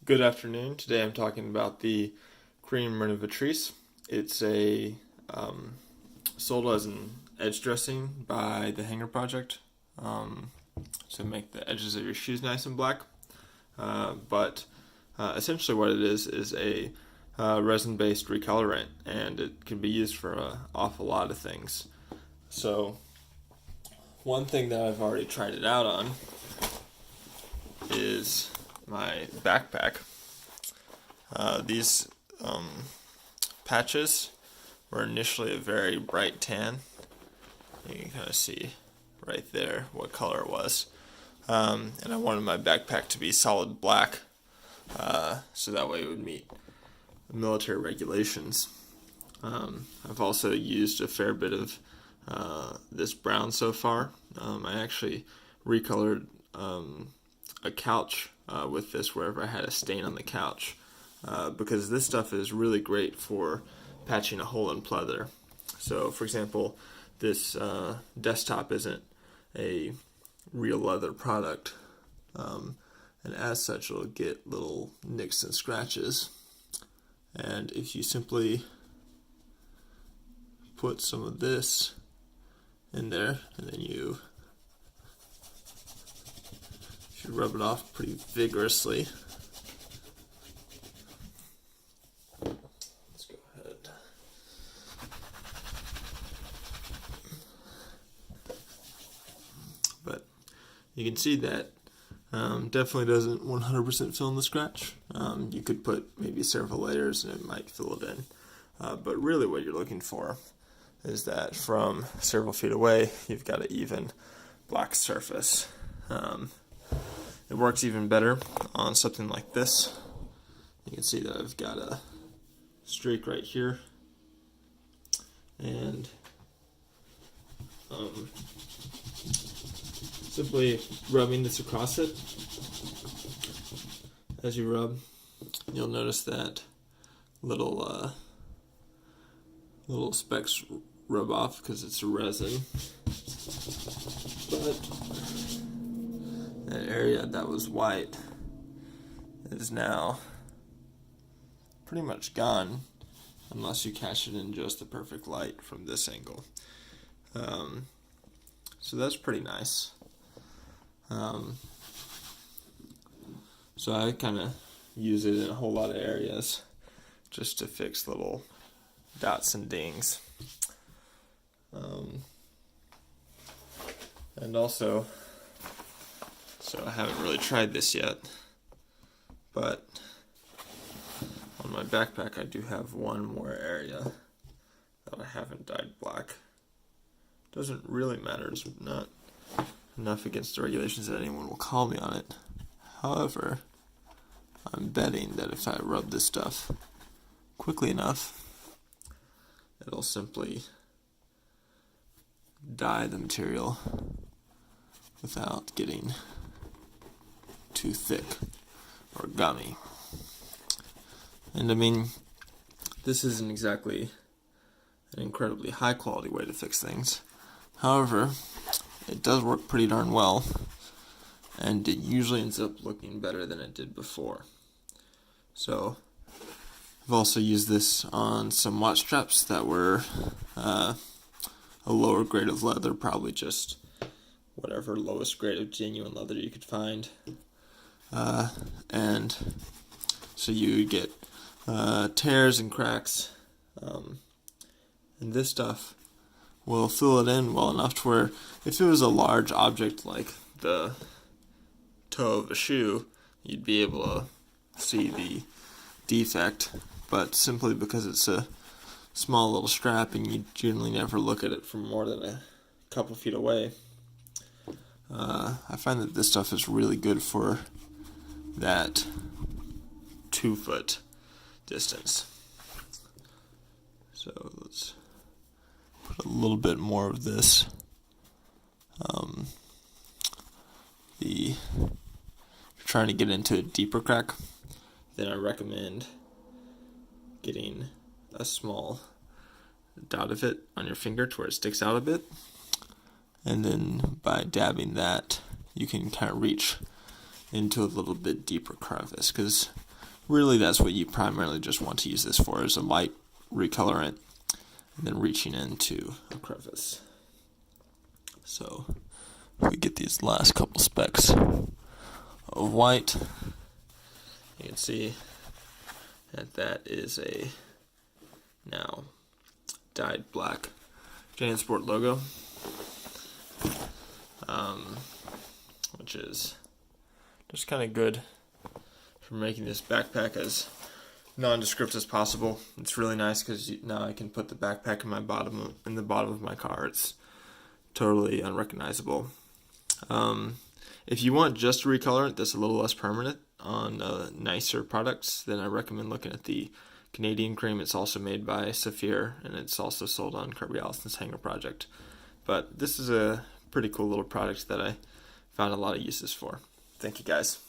Good afternoon. Today I'm talking about the cream renovatrice. It's a sold as an edge dressing by the Hanger Project to make the edges of your shoes nice and black. But essentially, what it is a resin-based recolorant, and it can be used for an awful lot of things. So, one thing that I've already tried it out on is my backpack. These patches were initially a very bright tan. You can kind of see right there what color it was. And I wanted my backpack to be solid black, so that way it would meet military regulations. I've also used a fair bit of this brown so far. I actually recolored a couch with this wherever I had a stain on the couch, because this stuff is really great for patching a hole in pleather. So, for example, this desktop isn't a real leather product, and as such it'll get little nicks and scratches. And if you simply put some of this in there, and then you rub it off pretty vigorously. Let's go ahead. But you can see that definitely doesn't 100% fill in the scratch. You could put maybe several layers and it might fill it in. But really what you're looking for is that from several feet away, you've got an even black surface. It works even better on something like this. You can see that I've got a streak right here, and simply rubbing this across it. As you rub, you'll notice that little specks rub off because it's a resin. But that area that was white is now pretty much gone, unless you catch it in just the perfect light from this angle. So that's pretty nice. So I kind of use it in a whole lot of areas just to fix little dots and dings. And also, so I haven't really tried this yet, but on my backpack I do have one more area that I haven't dyed black. Doesn't really matter, it's not enough against the regulations that anyone will call me on it. However, I'm betting that if I rub this stuff quickly enough, it'll simply dye the material without getting too thick or gummy. And I mean, this isn't exactly an incredibly high quality way to fix things. However, it does work pretty darn well, and it usually ends up looking better than it did before. So I've also used this on some watch straps that were a lower grade of leather, probably just whatever lowest grade of genuine leather you could find. And so you get tears and cracks, and this stuff will fill it in well enough to where if it was a large object like the toe of a shoe, you'd be able to see the defect. But simply because it's a small little strap and you generally never look at it from more than a couple feet away, I find that this stuff is really good for that 2 foot distance. So let's put a little bit more of this. If you're trying to get into a deeper crack, then I recommend getting a small dot of it on your finger to where it sticks out a bit, and then by dabbing that you can kind of reach into a little bit deeper crevice, because really that's what you primarily just want to use this for, is a light recolorant, and then reaching into a crevice. So if we get these last couple specks of white, you can see that is a now dyed black JanSport logo, which is just kind of good for making this backpack as nondescript as possible. It's really nice because now I can put the backpack in the bottom of my car. It's totally unrecognizable. If you want just a recolorant that's a little less permanent on nicer products, then I recommend looking at the Canadian cream. It's also made by Saphir, and it's also sold on Kirby Allison's Hanger Project. But this is a pretty cool little product that I found a lot of uses for. Thank you, guys.